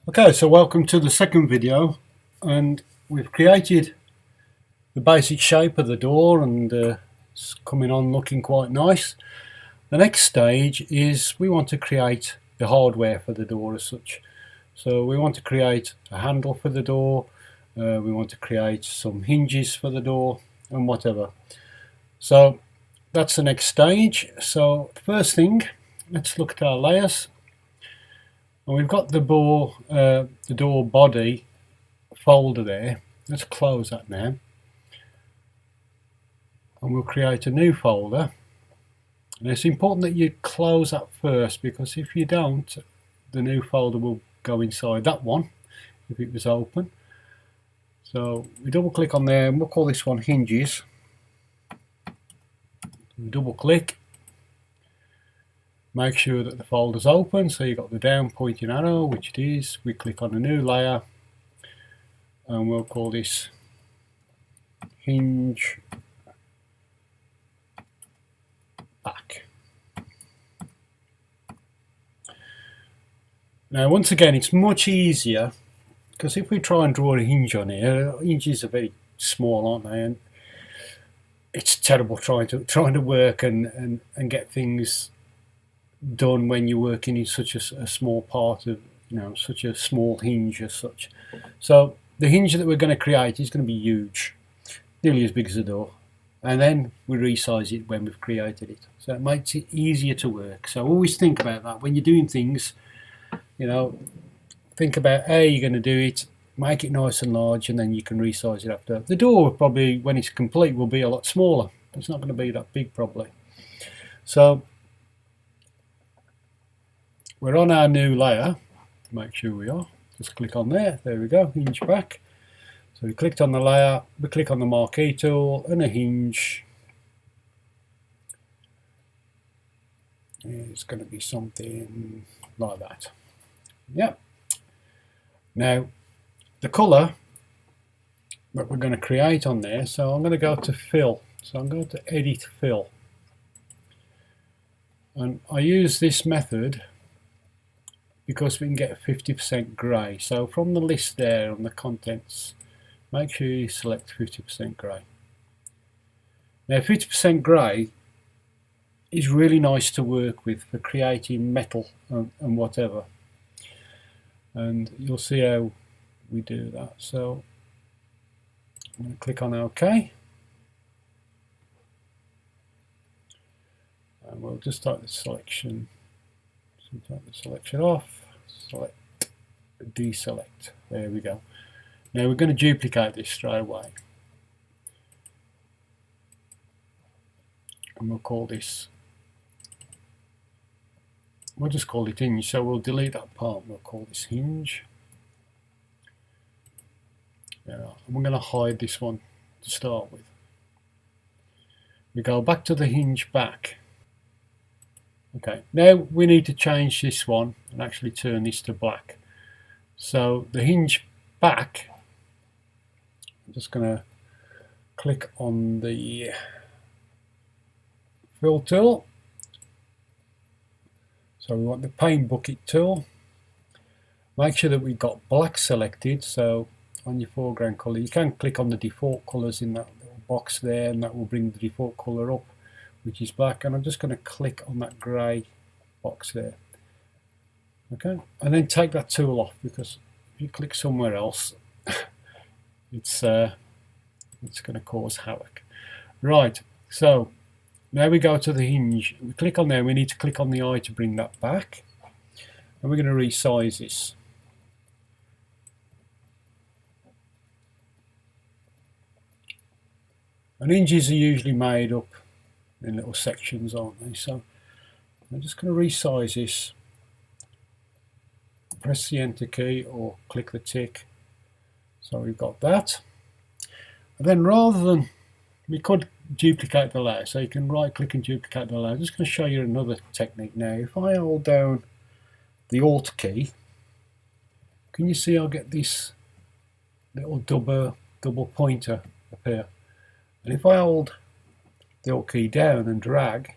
Okay, so welcome to the second video, and we've created the basic shape of the door, and it's coming on looking quite nice. The next stage is we want to create the hardware for the door as such. So we want to create a handle for the door, we want to create some hinges for the door and whatever. So that's the next stage. So first thing, let's look at our layers. And we've got the door body folder there. Let's close that now, and we'll create a new folder. And it's important that you close that first, because if you don't, the new folder will go inside that one if it was open. So we double click on there, and we'll call this one hinges. We double click, make sure that the folder's open, so you've got the down pointing arrow, which it is. We click on a new layer, and we'll call this hinge back. Now once again, it's much easier, because if we try and draw a hinge on here, hinges are very small, aren't they? And it's terrible trying to work and get things done when you're working in such a small part of, such a small hinge as such. So the hinge that we're going to create is going to be huge, nearly as big as a door, and then we resize it when we've created it. So it makes it easier to work. So always think about that when you're doing things. Think about how you're going to do it, make it nice and large, and then you can resize it after. The door probably, when it's complete, will be a lot smaller. It's not going to be that big probably. So we're on our new layer. Make sure we are. Just click on there. There we go. Hinge back. So we clicked on the layer. We click on the marquee tool and a hinge. It's going to be something like that. Yep. Now the colour that we're going to create on there, so I'm going to go to fill. So I'm going to edit fill, and I use this method because we can get 50% grey. So from the list there on the contents, make sure you select 50% grey. Now 50% grey is really nice to work with for creating metal and whatever, and you'll see how we do that. So I'm going to click on OK, and we'll just start the selection. So take the selection off, select, deselect. There we go. Now we're going to duplicate this straight away, and we'll call this, we'll just call it hinge. So we'll delete that part. We'll call this hinge. Yeah, and we're going to hide this one to start with. We go back to the hinge back. Okay, now we need to change this one and actually turn this to black. So the hinge back, I'm just going to click on the fill tool. So we want the paint bucket tool. Make sure that we've got black selected. So on your foreground colour, you can click on the default colours in that little box there, and that will bring the default colour up, which is black. And I'm just going to click on that grey box there. Okay, and then take that tool off, because if you click somewhere else, it's going to cause havoc. Right, so now we go to the hinge. We click on there. We need to click on the eye to bring that back, and we're going to resize this. And hinges are usually made up in little sections, aren't they? So I'm just going to resize this. Press the enter key or click the tick. So we've got that. And then rather than, we could duplicate the layer, so you can right click and duplicate the layer. I'm just going to show you another technique now. If I hold down the Alt key, can you see I'll get this little double pointer appear? And if I hold the Alt key down and drag,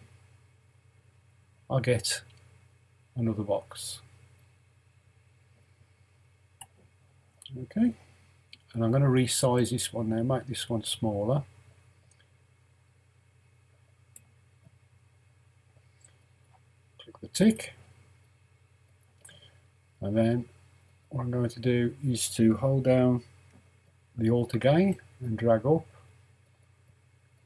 I'll get another box. Okay, and I'm going to resize this one now, make this one smaller. Click the tick, and then what I'm going to do is to hold down the Alt again and drag up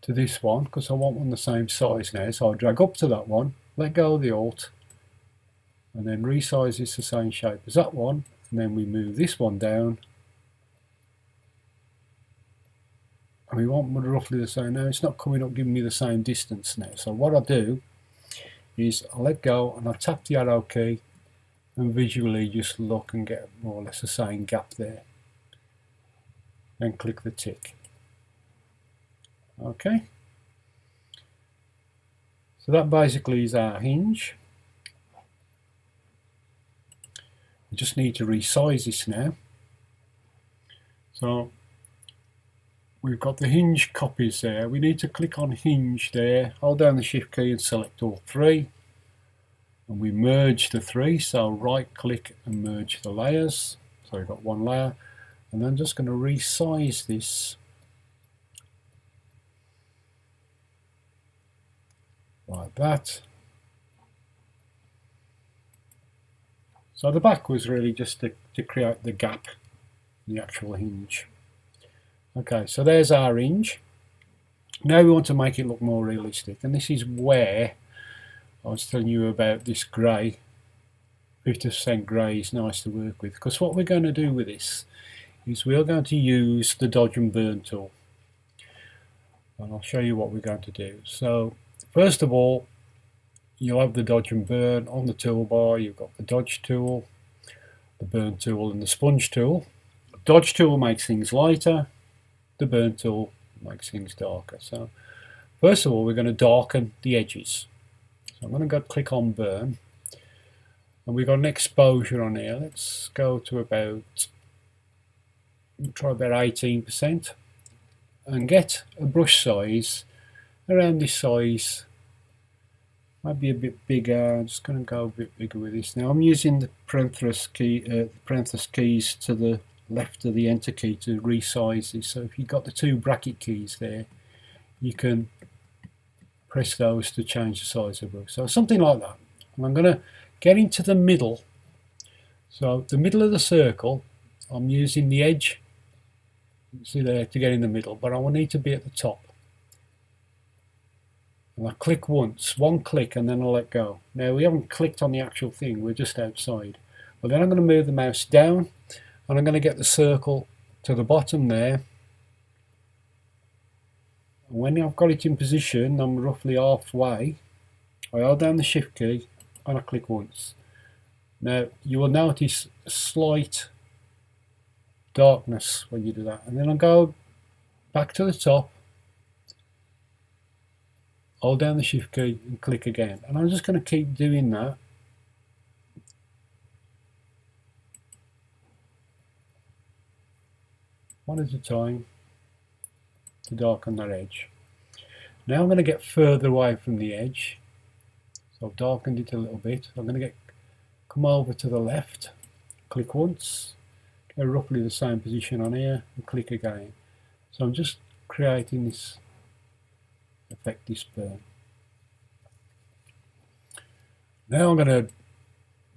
to this one, because I want one the same size now. So I'll drag up to that one, let go of the Alt, and then resize this the same shape as that one, and then we move this one down, and we want one roughly the same. Now it's not coming up giving me the same distance now, so what I do is I let go and I tap the arrow key and visually just look and get more or less the same gap there, and click the tick. Okay, so that basically is our hinge. We just need to resize this now. So we've got the hinge copies there. We need to click on hinge there, hold down the shift key and select all three, and we merge the three. So right click and merge the layers. So we've got one layer, and then I'm just going to resize this like that. So the back was really just to create the gap in the actual hinge. Okay, so there's our hinge. Now we want to make it look more realistic, and this is where I was telling you about this grey. 50% grey is nice to work with, because what we're going to do with this is we are going to use the dodge and burn tool, and I'll show you what we're going to do. So first of all, you'll have the dodge and burn on the toolbar. You've got the dodge tool, the burn tool, and the sponge tool. The dodge tool makes things lighter, the burn tool makes things darker. So first of all, we're going to darken the edges. So I'm going to go click on burn, and we've got an exposure on here. Let's go to about, try about 18%, and get a brush size around this size. Might be a bit bigger. I'm just going to go a bit bigger with this. Now I'm using the parenthesis keys to the left of the enter key to resize this. So if you've got the two bracket keys there, you can press those to change the size of the brush. So something like that. And I'm going to get into the middle. So the middle of the circle, I'm using the edge, see there, to get in the middle, but I will need to be at the top. And I click once, one click, and then I'll let go. Now we haven't clicked on the actual thing, we're just outside. But then I'm going to move the mouse down, and I'm going to get the circle to the bottom there. And when I've got it in position, I'm roughly halfway. I hold down the shift key and I click once. Now you will notice a slight darkness when you do that. And then I'll go back to the top, hold down the shift key and click again. And I'm just going to keep doing that. One at a time to darken that edge. Now I'm going to get further away from the edge. So I've darkened it a little bit. I'm going to come over to the left, click once, go roughly the same position on here and click again. So I'm just creating this effect, this burn. Now I'm going to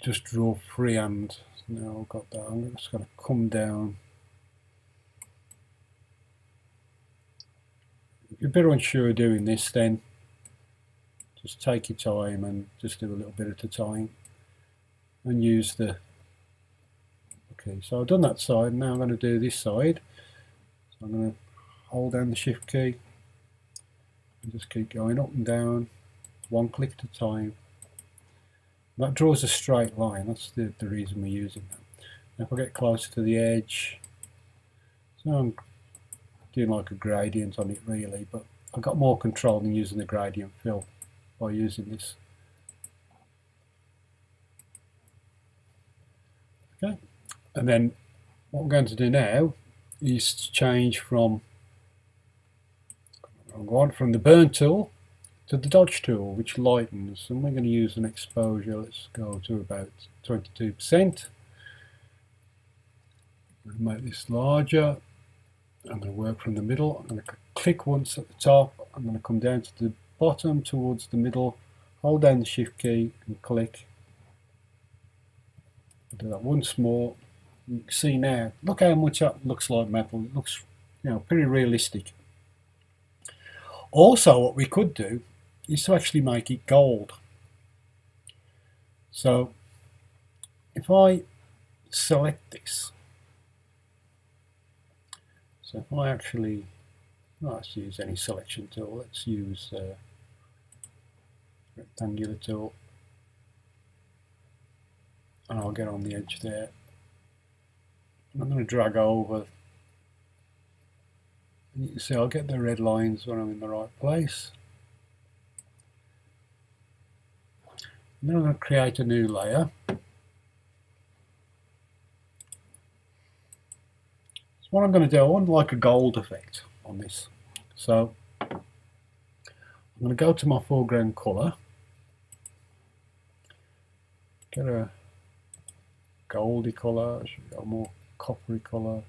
just draw freehand. Now I've got that, I'm just going to come down. If you're a bit unsure of doing this, then just take your time and just do a little bit at a time and use the, okay, so I've done that side. Now I'm going to do this side. So I'm going to hold down the shift key and just keep going up and down, one click at a time. That draws a straight line. That's the reason we're using that. Now if I get closer to the edge, so I'm doing like a gradient on it really, but I've got more control than using the gradient fill by using this. Okay, and then what I'm going to do now is to change from the burn tool to the dodge tool, which lightens, and we're going to use an exposure. Let's go to about 22%. Make this larger. I'm going to work from the middle. I'm going to click once at the top. I'm going to come down to the bottom towards the middle, hold down the shift key and click. I'll do that once more. You can see now, look how much that looks like metal. It looks, pretty realistic. Also, what we could do is to actually make it gold. So if I select this, so if I actually, let's use any selection tool, let's use rectangular tool, and I'll get on the edge there. And I'm going to drag over, and you can see I'll get the red lines when I'm in the right place. And then I'm going to create a new layer. So what I'm going to do, I want like a gold effect on this. So I'm going to go to my foreground colour, get a goldy colour, should go more coppery colour.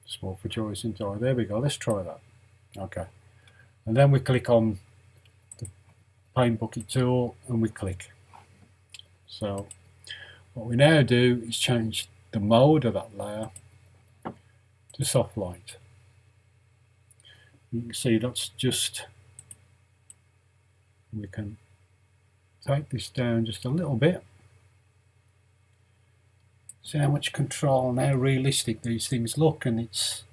Small for choice entirely. There we go. Let's try that. Okay. And then we click on the paint bucket tool and we click. So what we now do is change the mode of that layer to soft light. You can see that's just, we can take this down just a little bit. See how much control and how realistic these things look, and it's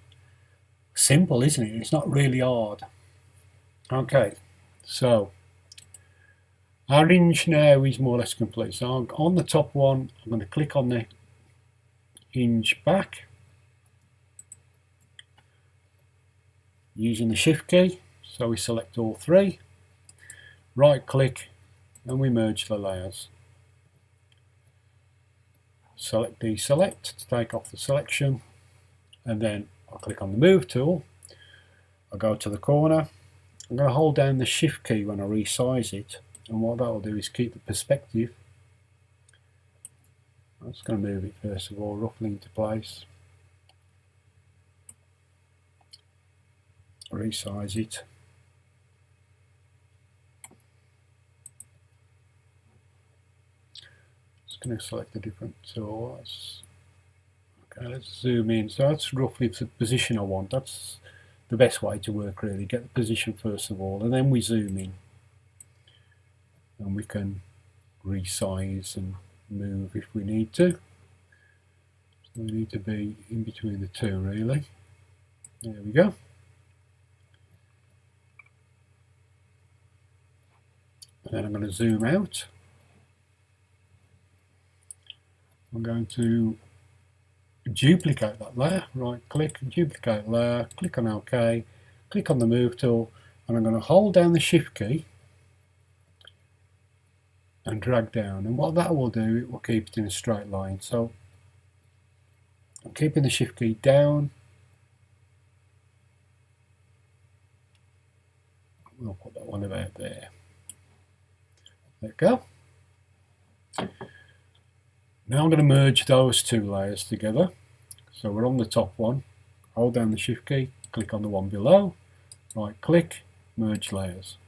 simple, isn't it? It's not really hard. Okay, so our hinge now is more or less complete. So on the top one, I'm going to click on the hinge back using the shift key. So we select all three, right click, and we merge the layers. Select deselect to take off the selection, and then I'll click on the move tool. I'll go to the corner. I'm going to hold down the shift key when I resize it, and what that will do is keep the perspective. I'm just going to move it first of all roughly into place. Resize it. Going to select a different tool. Okay, let's zoom in. So that's roughly the position I want. That's the best way to work, really. Get the position first of all, and then we zoom in, and we can resize and move if we need to. So we need to be in between the two, really. There we go. And then I'm going to zoom out. I'm going to duplicate that layer, right click, duplicate layer, click on OK, click on the move tool, and I'm going to hold down the shift key and drag down, and what that will do, it will keep it in a straight line. So I'm keeping the shift key down, we'll put that one about there. There we go. Now I'm going to merge those two layers together. So we're on the top one, hold down the shift key, click on the one below, right click, merge layers.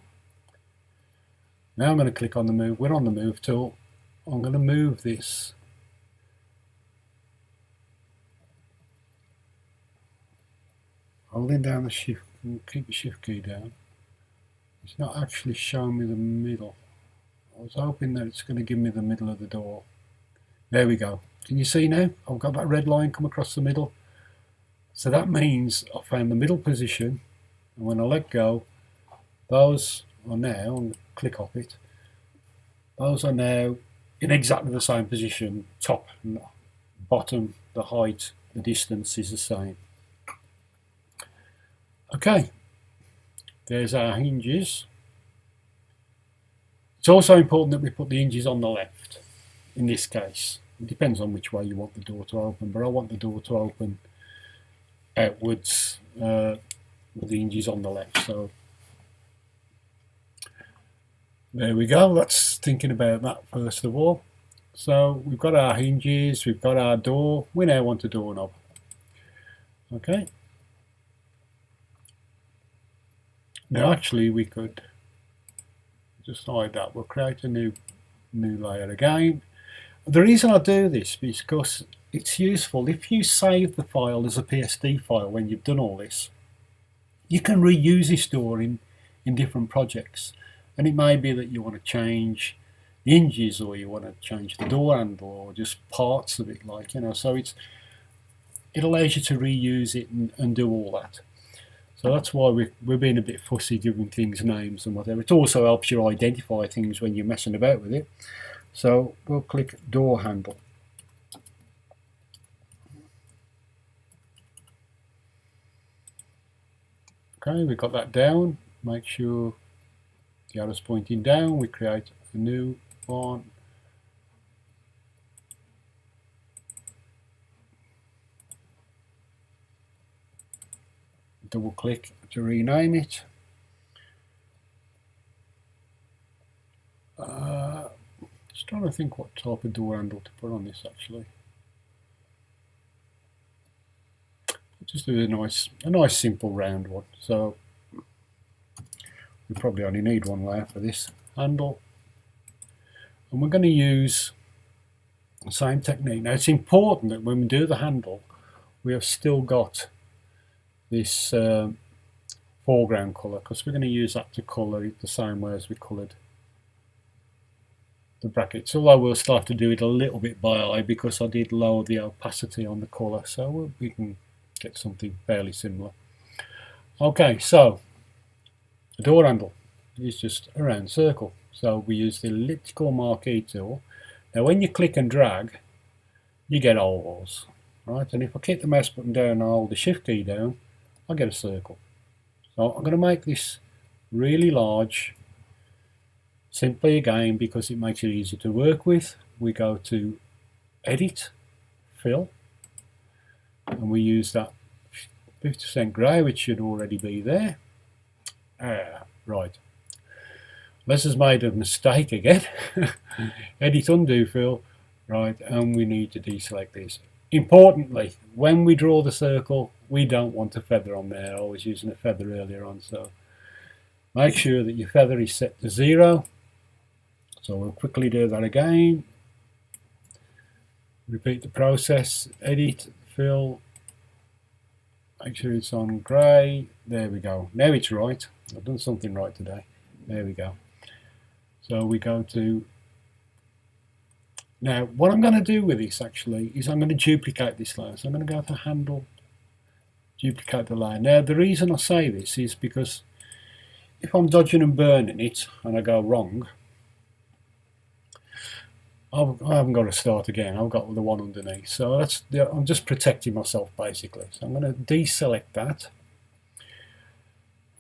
Now I'm going to click on the move, we're on the move tool, I'm going to move this holding down the shift, keep the shift key down. It's not actually showing me the middle. I was hoping that it's going to give me the middle of the door. There we go. Can you see now? I've got that red line come across the middle. So that means I found the middle position, and when I let go, those are now, and click off it, those are now in exactly the same position, top and bottom, the height, the distance is the same. Okay, there's our hinges. It's also important that we put the hinges on the left in this case. It depends on which way you want the door to open, but I want the door to open outwards with the hinges on the left. So there we go. That's thinking about that first of all. So we've got our hinges, we've got our door. We now want a doorknob. Okay. Now actually we could just hide that. We'll create a new layer again. The reason I do this is because it's useful. If you save the file as a PSD file when you've done all this, you can reuse this door in different projects. And it may be that you want to change the hinges, or you want to change the door handle, or just parts of it, like, you know. So it allows you to reuse it and do all that. So that's why we're being a bit fussy giving things names and whatever. It also helps you identify things when you're messing about with it. So we'll click door handle. Okay, we've got that down. Make sure the arrow's pointing down. We create a new one. Double click to rename it. Just trying to think what type of door handle to put on this actually. Just do a nice simple round one. So we probably only need one layer for this handle. And we're going to use the same technique. Now it's important that when we do the handle, we have still got this foreground colour, because we're going to use that to colour it the same way as we coloured the brackets, although we'll still have to do it a little bit by eye because I did lower the opacity on the colour, so we can get something fairly similar. Okay, so the door handle is just a round circle, so we use the elliptical marquee tool. Now when you click and drag, you get ovals, right? And if I keep the mouse button down and hold the shift key down, I get a circle. So I'm going to make this really large, simply again because it makes it easy to work with. We go to Edit, Fill, and we use that 50% grey, which should already be there. Right. Les has made a mistake again. Edit, Undo, Fill. Right, and we need to deselect this. Importantly, when we draw the circle, we don't want a feather on there. I was using a feather earlier on, so make sure that your feather is set to 0. So we'll quickly do that again. Repeat the process. Edit, Fill. Make sure it's on grey. There we go. Now it's right. I've done something right today. There we go. So we go to... Now, what I'm going to do with this actually is I'm going to duplicate this layer. So I'm going to go to Handle, duplicate the layer. Now, the reason I say this is because if I'm dodging and burning it and I go wrong, I haven't got to start again. I've got the one underneath. So I'm just protecting myself basically. So I'm going to deselect that.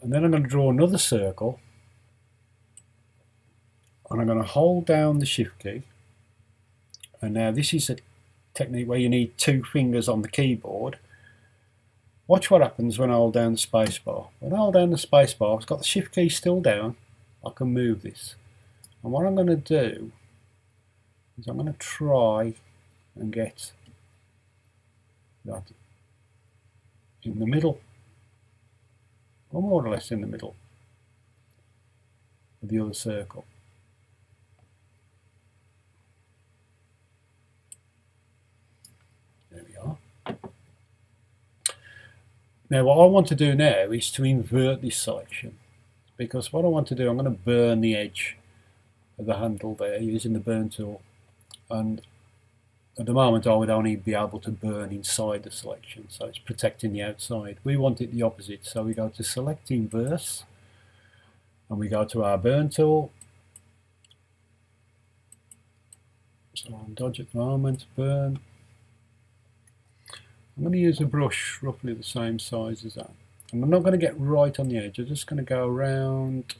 And then I'm going to draw another circle. And I'm going to hold down the shift key. And now this is a technique where you need 2 fingers on the keyboard. Watch what happens when I hold down the space bar. When I hold down the space bar, I've got the shift key still down. I can move this. And what I'm going to do is I'm going to try and get that in the middle, or more or less in the middle of the other circle. There we are. Now what I want to do now is to invert this selection, because what I want to do, I'm going to burn the edge of the handle there using the burn tool, and at the moment I would only be able to burn inside the selection, so it's protecting the outside. We want it the opposite, so we go to Select Inverse and we go to our burn tool. So on dodge at the moment, burn. I'm going to use a brush roughly the same size as that. And I'm not going to get right on the edge, I'm just going to go around.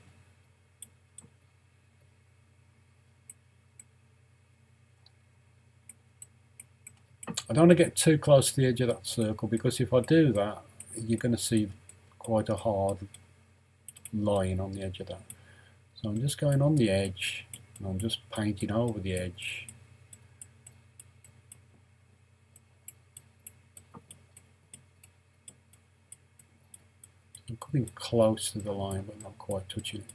I don't want to get too close to the edge of that circle, because if I do that, you're going to see quite a hard line on the edge of that. So I'm just going on the edge and I'm just painting over the edge. I'm coming close to the line but not quite touching it.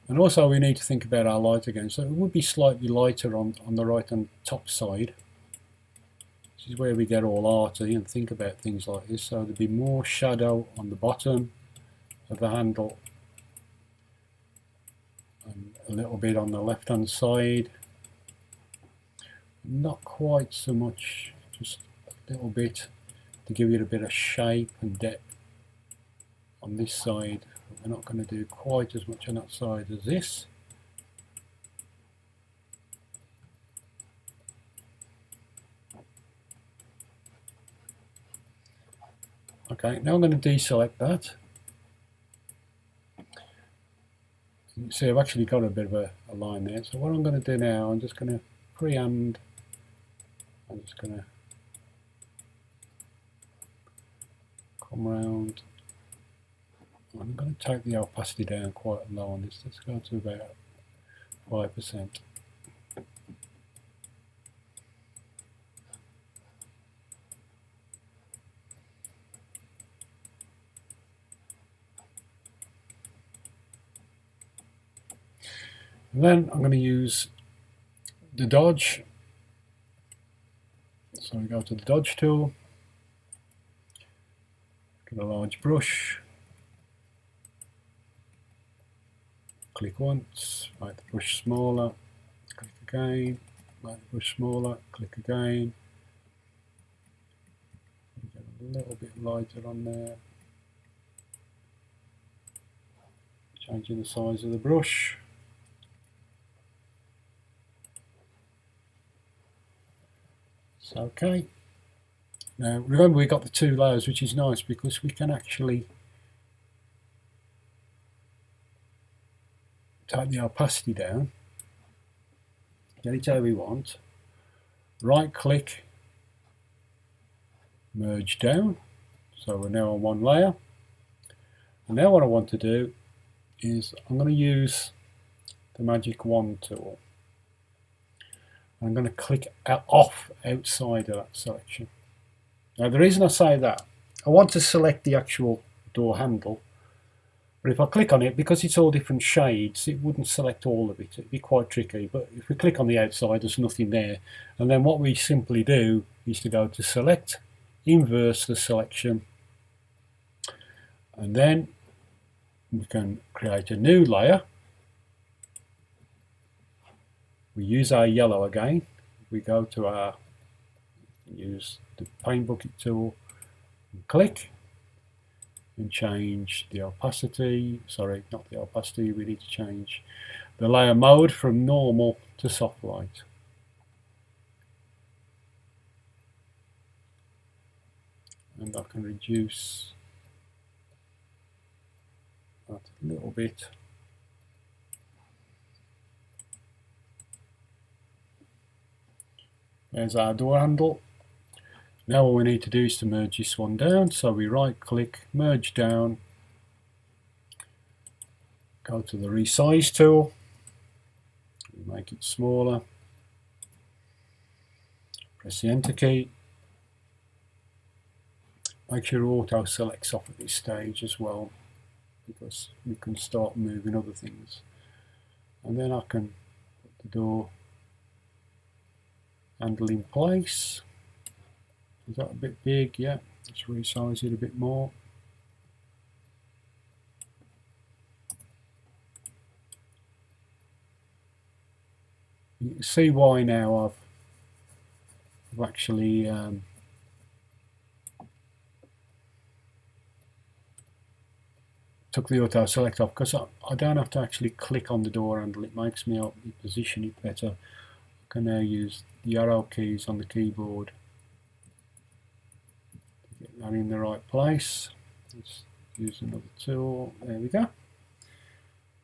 And also we need to think about our light again. So it would be slightly lighter on the right hand top side. This is where we get all arty and think about things like this. So there'd be more shadow on the bottom of the handle and a little bit on the left hand side. Not quite so much, just a little bit to give it a bit of shape and depth on this side. We're not going to do quite as much on that side as this. Okay, now I'm going to deselect that. You can see I've actually got a bit of a line there. So what I'm going to do now, I'm just going to freehand, I'm just going to come round. I'm going to take the opacity down quite low on this. Let's go to about 5%. And then I'm going to use the dodge. So we go to the dodge tool, get a large brush, click once, make the brush smaller, click again, make the brush smaller, click again. Get a little bit lighter on there. Changing the size of the brush. It's okay. Now remember we got the two layers, which is nice because we can actually take the opacity down, get it how we want, right click, merge down, so we're now on one layer. And now what I want to do is I'm going to use the magic wand tool. I'm going to click off outside of that selection. Now the reason I say that, I want to select the actual door handle, but if I click on it, because it's all different shades, it wouldn't select all of it. It'd be quite tricky. But if we click on the outside, there's nothing there. And then what we simply do is to go to select, inverse the selection, and then we can create a new layer. We use our yellow again. We go to our, use the paint bucket tool, and click. And change the opacity, sorry, not the opacity, we need to change the layer mode from normal to soft light. And I can reduce that a little bit. There's our door handle. Now all we need to do is to merge this one down, so we right click, merge down, go to the resize tool, make it smaller, press the enter key, make sure auto selects off at this stage as well, because we can start moving other things. And then I can put the door handle in place. Is that a bit big? Yeah, let's resize it a bit more. You can see why now I've actually took the auto select off, because I don't have to actually click on the door handle. It makes me position it better. I can now use the arrow keys on the keyboard to get that in the right place. Let's use another tool. There we go.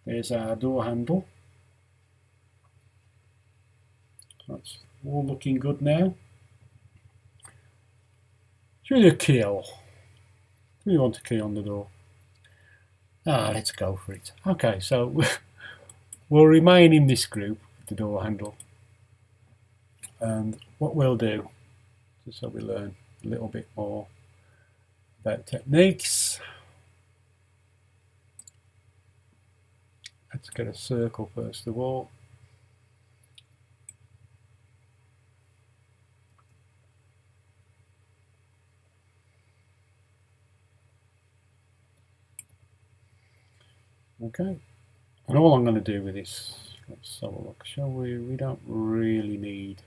There's our door handle. That's all looking good now. Should we do a keyhole? Do we want a key on the door? Let's go for it. Okay, so we'll remain in this group, the door handle. And what we'll do, just so we learn a little bit more about techniques. Let's get a circle first of all. Okay, and all I'm going to do with this, let's have a look, shall we? We don't really need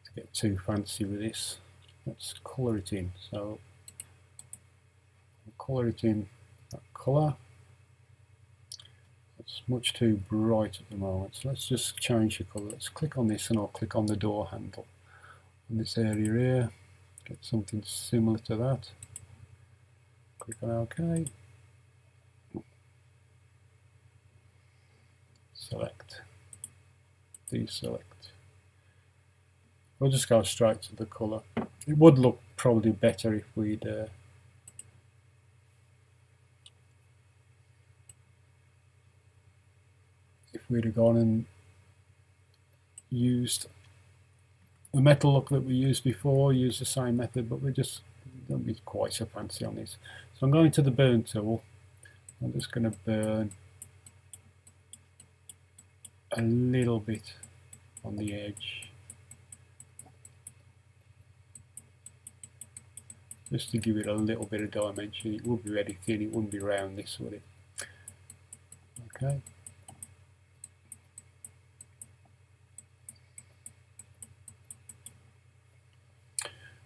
to get too fancy with this. Let's colour it in. So I'll colour it in that colour. It's much too bright at the moment, so let's just change the colour. Let's click on this and I'll click on the door handle in this area here, get something similar to that. Click on OK. Select, deselect. We'll just go straight to the colour. It would look probably better if we'd have gone and used the metal look that we used before, use the same method, but we just don't be quite so fancy on this. So I'm going to the burn tool. I'm just going to burn a little bit on the edge, just to give it a little bit of dimension. It would be very thin, it wouldn't be round this, would it? Okay.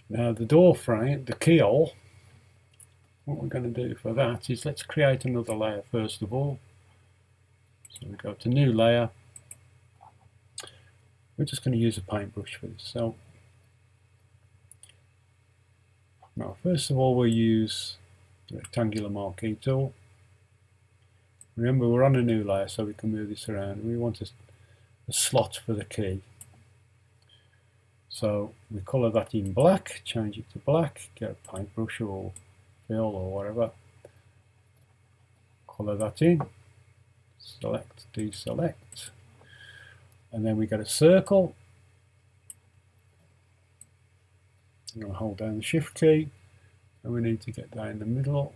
Now the door frame, the keyhole, what we're going to do for that is let's create another layer first of all. So we go to new layer. We're just going to use a paintbrush for this. So now first of all we'll use the rectangular marquee tool. Remember we're on a new layer so we can move this around. We want a slot for the key. So we colour that in black, change it to black, get a paintbrush or fill or whatever, colour that in, select, deselect, and then we get a circle. I'm going to hold down the shift key and we need to get that in the middle.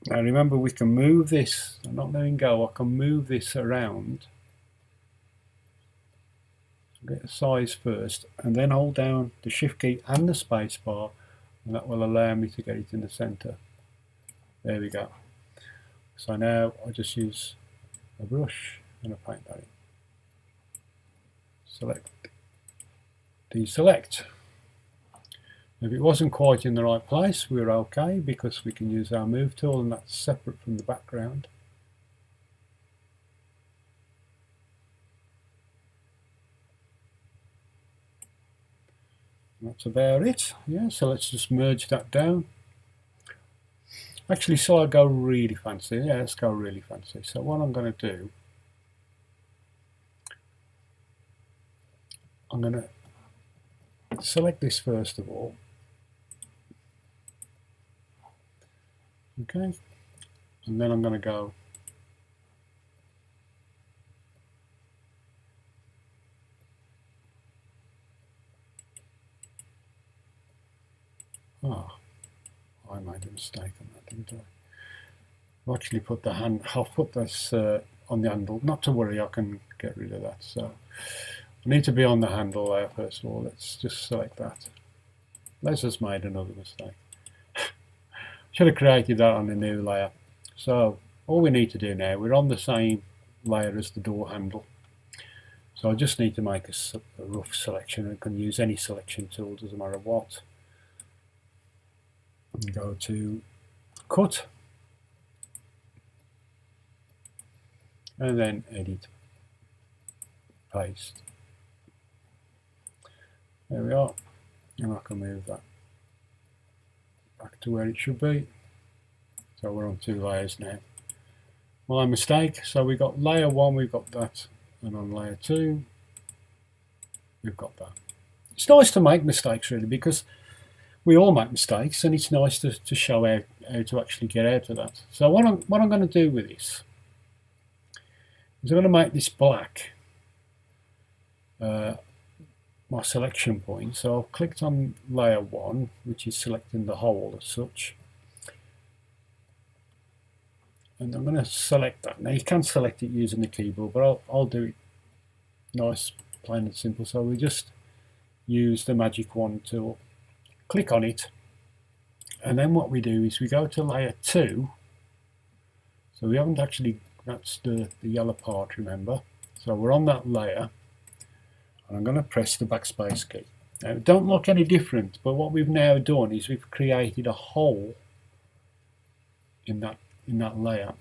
Now remember we can move this, I'm not letting go, I can move this around. Get a size first and then hold down the shift key and the space bar, and that will allow me to get it in the center. There we go. So now I just use a brush and I paint that in. Select, deselect. If it wasn't quite in the right place, we're okay because we can use our move tool and that's separate from the background. That's about it. Yeah, so let's just merge that down. Actually, so I go really fancy. Yeah, let's go really fancy. So what I'm going to do, I'm going to select this first of all. Okay, and then I'm going to go I made a mistake on that, didn't I? I've actually put the hand, I'll put this on the handle. Not to worry, I can get rid of that. So I need to be on the handle there first of all. Let's just select that. Let's just made another mistake. Should have created that on a new layer. So all we need to do now, we're on the same layer as the door handle. So I just need to make a rough selection. I can use any selection tool, doesn't matter what. And go to cut and then edit, paste. There we are, and I can move that back to where it should be. So we're on 2 layers now. My mistake. So we got layer 1, we've got that, and on layer 2 we've got that. It's nice to make mistakes really, because we all make mistakes, and it's nice to show how to actually get out of that. So what I'm going to do with this is I'm going to make this black my selection point. So I've clicked on layer 1, which is selecting the whole as such, and I'm going to select that. Now you can select it using the keyboard, but I'll do it nice, plain and simple. So we just use the magic wand tool, click on it, and then what we do is we go to layer 2. So we haven't actually, that's the yellow part, remember. So we're on that layer, and I'm going to press the backspace key. Now it don't look any different, but what we've now done is we've created a hole in that layer.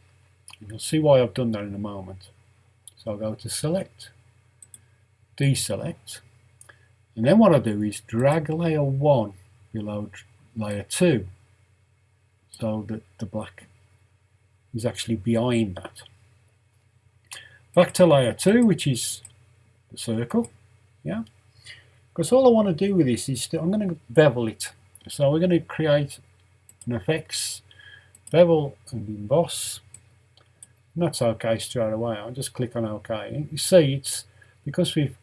And you'll see why I've done that in a moment. So I'll go to select, deselect, and then what I do is drag layer 1 below layer 2, so that the black is actually behind that. Back to layer 2, which is the circle, yeah. Because all I want to do with this is I'm going to bevel it. So we're going to create an effects, bevel and emboss. And that's OK straight away. I'll just click on OK. And you see, it's because we've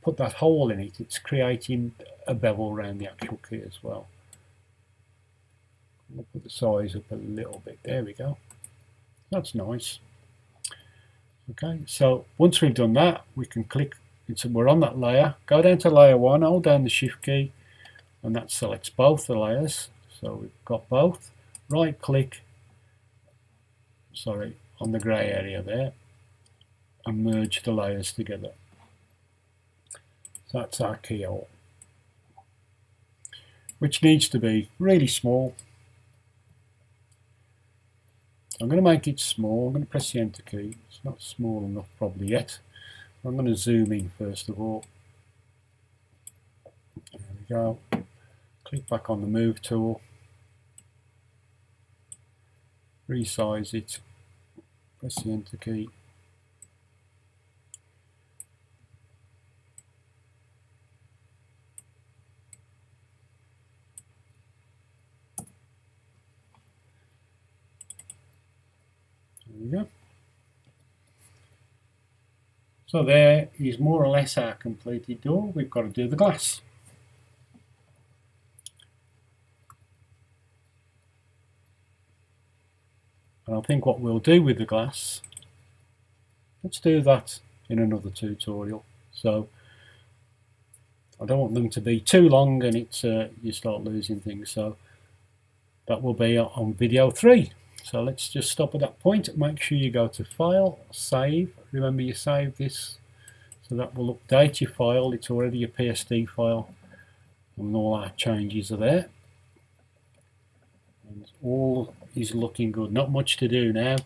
put that hole in it, it's creating a bevel around the actual key as well. We'll put the size up a little bit. There we go. That's nice. Okay, so once we've done that, we can click. We're on that layer. Go down to layer 1, hold down the Shift key, and that selects both the layers. So we've got both. Right click, sorry, on the grey area there, and merge the layers together. So that's our keyhole, which needs to be really small. I'm going to make it small. I'm going to press the enter key. It's not small enough probably yet. I'm going to zoom in first of all. There we go. Click back on the move tool. Resize it. Press the enter key. There we go. So there is more or less our completed door. We've got to do the glass. And I think what we'll do with the glass, let's do that in another tutorial. So I don't want them to be too long and it's you start losing things. So that will be on video 3. So let's just stop at that point. Make sure you go to File, Save. Remember you save this, so that will update your file. It's already a PSD file, and all our changes are there. And all is looking good. Not much to do now.